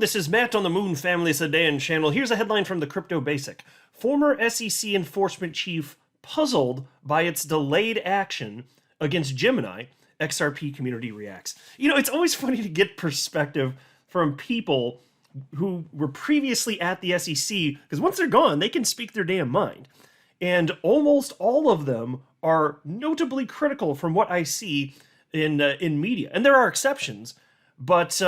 This is Matt on the Moon Family Sedan channel. Here's a headline from the Crypto Basic. Former SEC enforcement chief puzzled by its delayed action against Gemini. XRP community reacts. You know, it's always funny to get perspective from people who were previously at the SEC, because once they're gone, they can speak their damn mind. And almost all of them are notably critical from what I see in media. And there are exceptions, but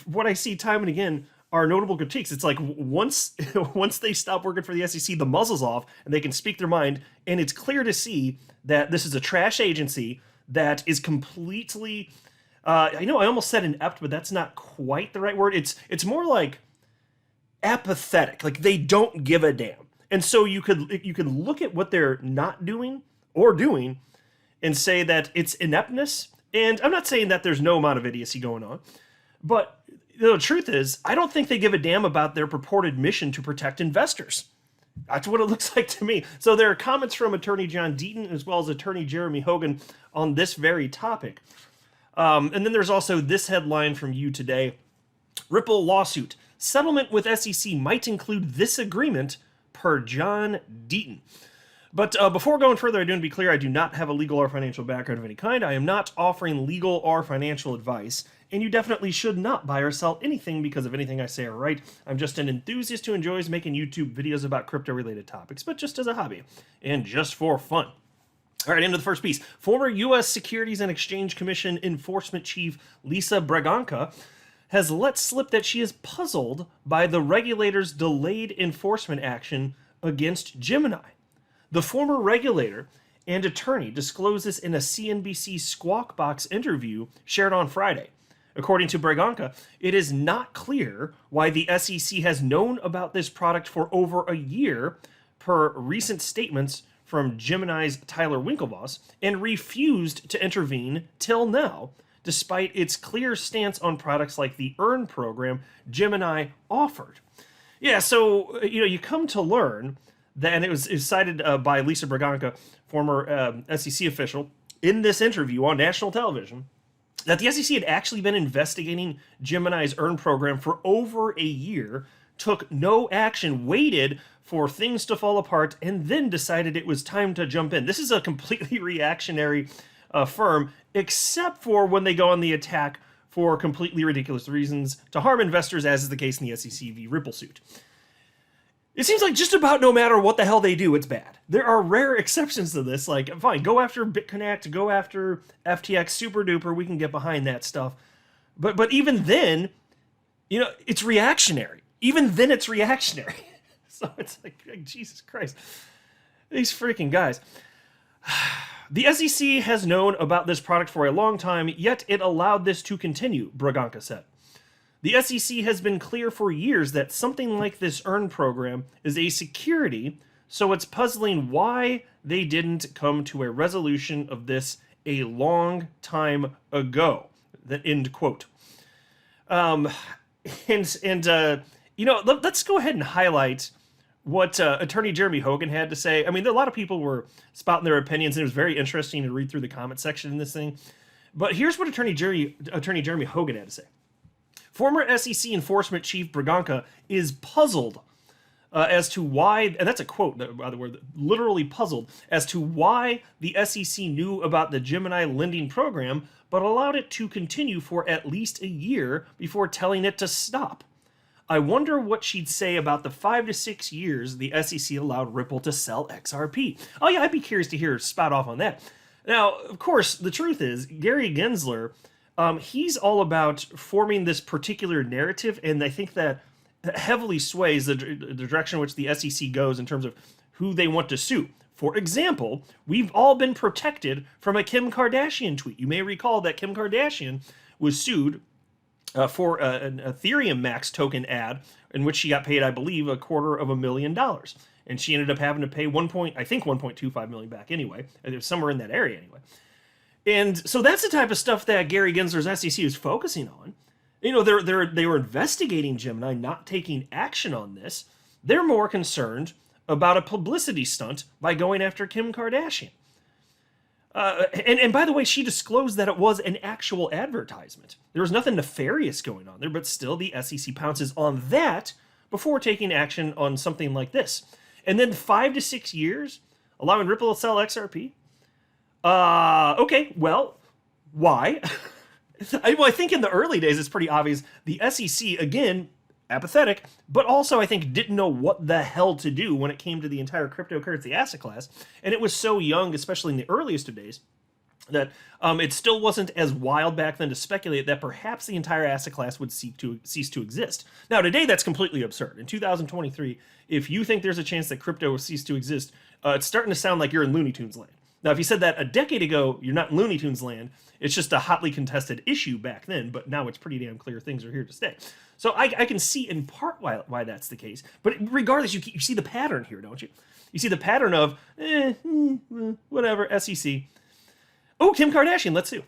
what I see time and again are notable critiques. It's like once they stop working for the SEC, the muzzle's off and they can speak their mind. And it's clear to see that this is a trash agency that is completely, I know I almost said inept, but that's not quite the right word. It's more like apathetic. Like they don't give a damn. And so you could look at what they're not doing or doing and say that it's ineptness. And I'm not saying that there's no amount of idiocy going on, but the truth is, I don't think they give a damn about their purported mission to protect investors. That's what it looks like to me. So there are comments from attorney John Deaton as well as attorney Jeremy Hogan on this very topic. And then there's also this headline from You Today. Ripple lawsuit. Settlement with SEC might include this agreement per John Deaton. But before going further, I do want to be clear, I do not have a legal or financial background of any kind. I am not offering legal or financial advice, and you definitely should not buy or sell anything because of anything I say or write. I'm just an enthusiast who enjoys making YouTube videos about crypto-related topics, but just as a hobby, and just for fun. All right, into the first piece. Former U.S. Securities and Exchange Commission Enforcement Chief Lisa Braganca has let slip that she is puzzled by the regulator's delayed enforcement action against Gemini. The former regulator and attorney disclosed this in a CNBC Squawk Box interview shared on Friday. According to Braganca, it is not clear why the SEC has known about this product for over a year, per recent statements from Gemini's Tyler Winklevoss, and refused to intervene till now, despite its clear stance on products like the Earn program Gemini offered. Yeah, so, you come to learn that, and it was cited by Lisa Braganca, former SEC official, in this interview on national television, that the SEC had actually been investigating Gemini's Earn program for over a year, took no action, waited for things to fall apart, and then decided it was time to jump in. This is a completely reactionary firm, except for when they go on the attack for completely ridiculous reasons to harm investors, as is the case in the SEC v. Ripple suit. It seems like just about no matter what the hell they do, it's bad. There are rare exceptions to this. Like, fine, go after BitConnect, go after FTX, super duper, we can get behind that stuff. But even then, it's reactionary. Even then, it's reactionary. So it's like, Jesus Christ. These freaking guys. The SEC has known about this product for a long time, yet it allowed this to continue, Braganca said. The SEC has been clear for years that something like this Earn program is a security, so it's puzzling why they didn't come to a resolution of this a long time ago. The end quote. Let's go ahead and highlight what attorney Jeremy Hogan had to say. I mean, a lot of people were spouting their opinions, and it was very interesting to read through the comment section in this thing. But here's what attorney Jeremy Hogan had to say. Former SEC enforcement chief Braganca is puzzled as to why, and that's a quote, by the way, literally puzzled, as to why the SEC knew about the Gemini lending program, but allowed it to continue for at least a year before telling it to stop. I wonder what she'd say about the 5 to 6 years the SEC allowed Ripple to sell XRP. Oh yeah, I'd be curious to hear her spout off on that. Now, of course, the truth is, Gary Gensler, he's all about forming this particular narrative, and I think that heavily sways the direction in which the SEC goes in terms of who they want to sue. For example, we've all been protected from a Kim Kardashian tweet. You may recall that Kim Kardashian was sued for an Ethereum Max token ad in which she got paid, I believe, $250,000. And she ended up having to pay 1.25 million back anyway. It was somewhere in that area anyway. And so that's the type of stuff that Gary Gensler's SEC is focusing on. They were investigating Gemini, not taking action on this. They're more concerned about a publicity stunt by going after Kim Kardashian. And by the way, she disclosed that it was an actual advertisement. There was nothing nefarious going on there, but still the SEC pounces on that before taking action on something like this. And then 5 to 6 years, allowing Ripple to sell XRP? Okay, well, why? I think in the early days, it's pretty obvious. The SEC, again, apathetic, but also I think didn't know what the hell to do when it came to the entire cryptocurrency asset class. And it was so young, especially in the earliest of days, that it still wasn't as wild back then to speculate that perhaps the entire asset class would cease to exist. Now, today, that's completely absurd. In 2023, if you think there's a chance that crypto will cease to exist, it's starting to sound like you're in Looney Tunes land. Now, if you said that a decade ago, you're not in Looney Tunes land. It's just a hotly contested issue back then, but now it's pretty damn clear things are here to stay. So I can see in part why that's the case. But regardless, you see the pattern here, don't you? You see the pattern of, whatever, SEC. Oh, Kim Kardashian, let's sue.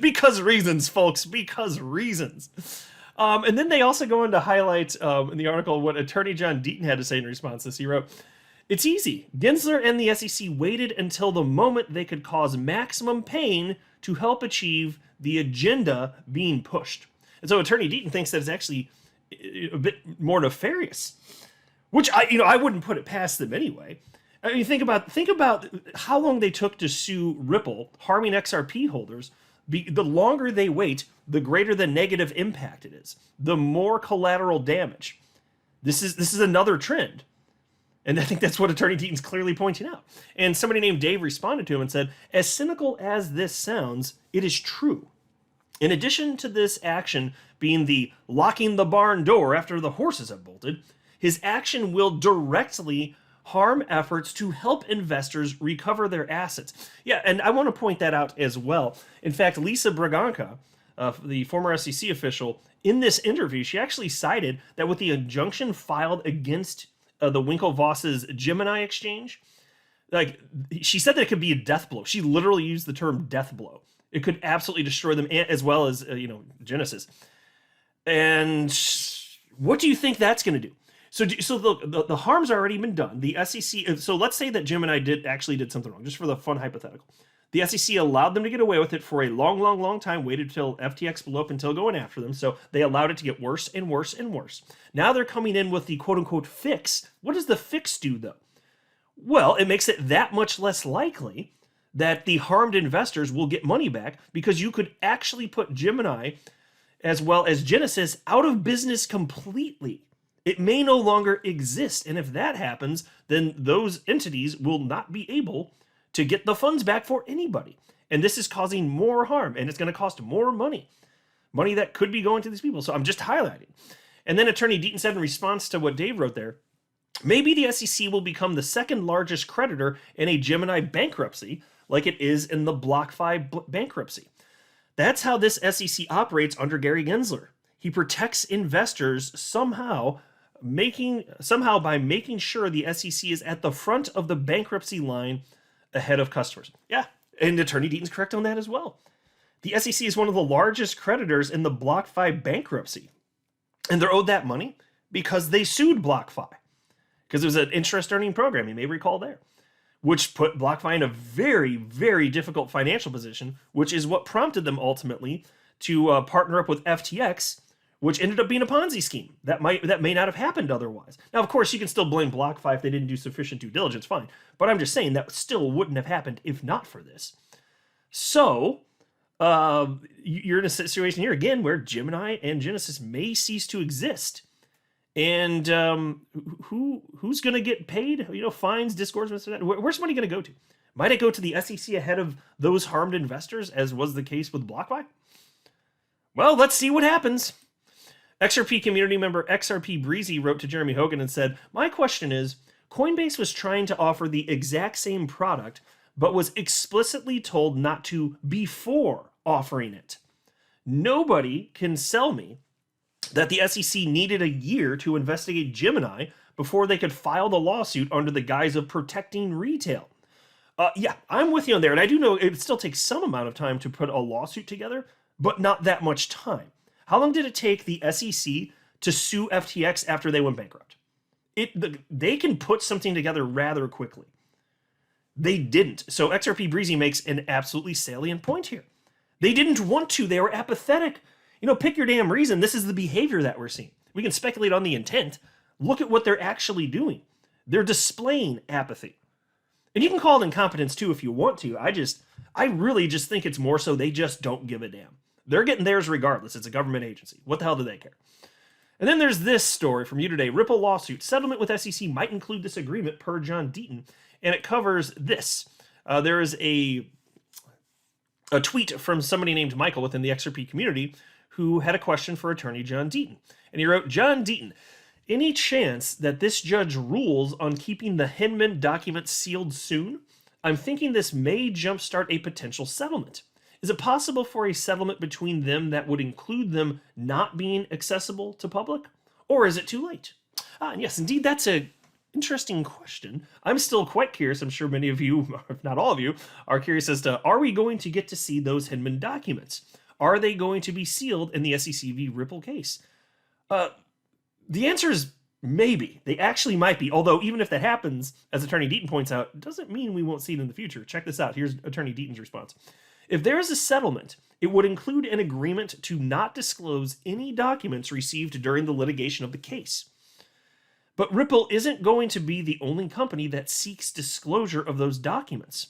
Because reasons, folks, because reasons. And then they also go on to highlight in the article what attorney John Deaton had to say in response to this. He wrote, "It's easy. Gensler and the SEC waited until the moment they could cause maximum pain to help achieve the agenda being pushed." And so attorney Deaton thinks that it's actually a bit more nefarious, which I wouldn't put it past them anyway. I mean, think about how long they took to sue Ripple, harming XRP holders. The longer they wait, the greater the negative impact it is, the more collateral damage. This is another trend. And I think that's what attorney Deaton's clearly pointing out. And somebody named Dave responded to him and said, "As cynical as this sounds, it is true. In addition to this action being the locking the barn door after the horses have bolted, his action will directly harm efforts to help investors recover their assets." Yeah, and I want to point that out as well. In fact, Lisa Braganca, the former SEC official, in this interview, she actually cited that with the injunction filed against the Winklevoss's Gemini exchange, like she said that it could be a death blow. She literally used the term death blow. It could absolutely destroy them, as well as Genesis. And what do you think that's going to do? So the harm's already been done. The SEC. So let's say that Gemini actually did something wrong, just for the fun hypothetical. The SEC allowed them to get away with it for a long time, waited until FTX blew up until going after them. So they allowed it to get worse and worse and worse. Now they're coming in with the quote-unquote fix. What does the fix do, though? Well, it makes it that much less likely that the harmed investors will get money back, because you could actually put Gemini as well as Genesis out of business completely. It may no longer exist. And if that happens, then those entities will not be able to get the funds back for anybody. And this is causing more harm, and it's going to cost more money that could be going to these people. So I'm just highlighting. And then attorney Deaton said in response to what Dave wrote there, maybe the SEC will become the second largest creditor in a Gemini bankruptcy, like it is in the BlockFi bankruptcy. That's how this SEC operates under Gary Gensler. He protects investors somehow by making sure the SEC is at the front of the bankruptcy line ahead of customers. Yeah, and attorney Deaton's correct on that as well. The SEC is one of the largest creditors in the BlockFi bankruptcy. And they're owed that money because they sued BlockFi. Because it was an interest-earning program, you may recall there, which put BlockFi in a very, very difficult financial position, which is what prompted them ultimately to partner up with FTX, which ended up being a Ponzi scheme. That may not have happened otherwise. Now, of course, you can still blame BlockFi if they didn't do sufficient due diligence, fine. But I'm just saying that still wouldn't have happened if not for this. So, you're in a situation here, again, where Gemini and Genesis may cease to exist. And who's going to get paid? Fines, disgorgements, where's money going to go to? Might it go to the SEC ahead of those harmed investors, as was the case with BlockFi? Well, let's see what happens. XRP community member XRP Breezy wrote to Jeremy Hogan and said, "My question is, Coinbase was trying to offer the exact same product, but was explicitly told not to before offering it. Nobody can sell me that the SEC needed a year to investigate Gemini before they could file the lawsuit under the guise of protecting retail." Yeah, I'm with you on there. And I do know it still takes some amount of time to put a lawsuit together, but not that much time. How long did it take the SEC to sue FTX after they went bankrupt? They can put something together rather quickly. They didn't. So XRP Breezy makes an absolutely salient point here. They didn't want to. They were apathetic. Pick your damn reason. This is the behavior that we're seeing. We can speculate on the intent. Look at what they're actually doing. They're displaying apathy. And you can call it incompetence too if you want to. I really just think it's more so they just don't give a damn. They're getting theirs regardless. It's a government agency. What the hell do they care? And then there's this story from you today. Ripple lawsuit. Settlement with SEC might include this agreement per John Deaton. And it covers this. There is a tweet from somebody named Michael within the XRP community who had a question for attorney John Deaton. And he wrote, John Deaton, any chance that this judge rules on keeping the Hinman documents sealed soon? I'm thinking this may jumpstart a potential settlement. Is it possible for a settlement between them that would include them not being accessible to public? Or is it too late? And yes, indeed, that's an interesting question. I'm still quite curious. I'm sure many of you, if not all of you, are curious as to, are we going to get to see those Hinman documents? Are they going to be sealed in the SEC v. Ripple case? The answer is maybe. They actually might be. Although, even if that happens, as Attorney Deaton points out, it doesn't mean we won't see it in the future. Check this out. Here's Attorney Deaton's response. If there is a settlement, it would include an agreement to not disclose any documents received during the litigation of the case. But Ripple isn't going to be the only company that seeks disclosure of those documents.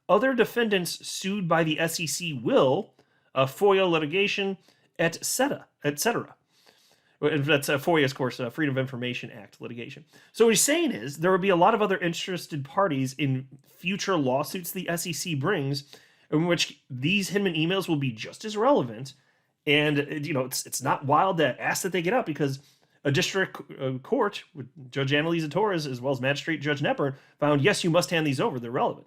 Other defendants sued by the SEC will, FOIA litigation, etc., etc. That's FOIA, of course, Freedom of Information Act litigation. So what he's saying is there will be a lot of other interested parties in future lawsuits the SEC brings, in which these Hinman emails will be just as relevant. And it's not wild to ask that they get out, because a district court with Judge Annalisa Torres, as well as Magistrate Judge Knepper, found, yes, you must hand these over. They're relevant.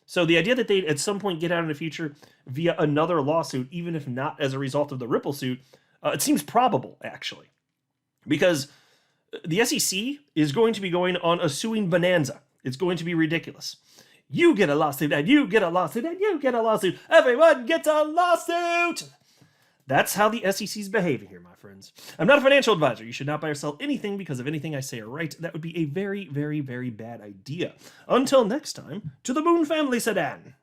So the idea that they at some point get out in the future via another lawsuit, even if not as a result of the Ripple suit, it seems probable, actually. Because the SEC is going to be going on a suing bonanza. It's going to be ridiculous. You get a lawsuit, and you get a lawsuit, and you get a lawsuit. Everyone gets a lawsuit! That's how the SEC's behaving here, my friends. I'm not a financial advisor. You should not buy or sell anything because of anything I say or write. That would be a very, very, very bad idea. Until next time, to the Moon Family Sedan.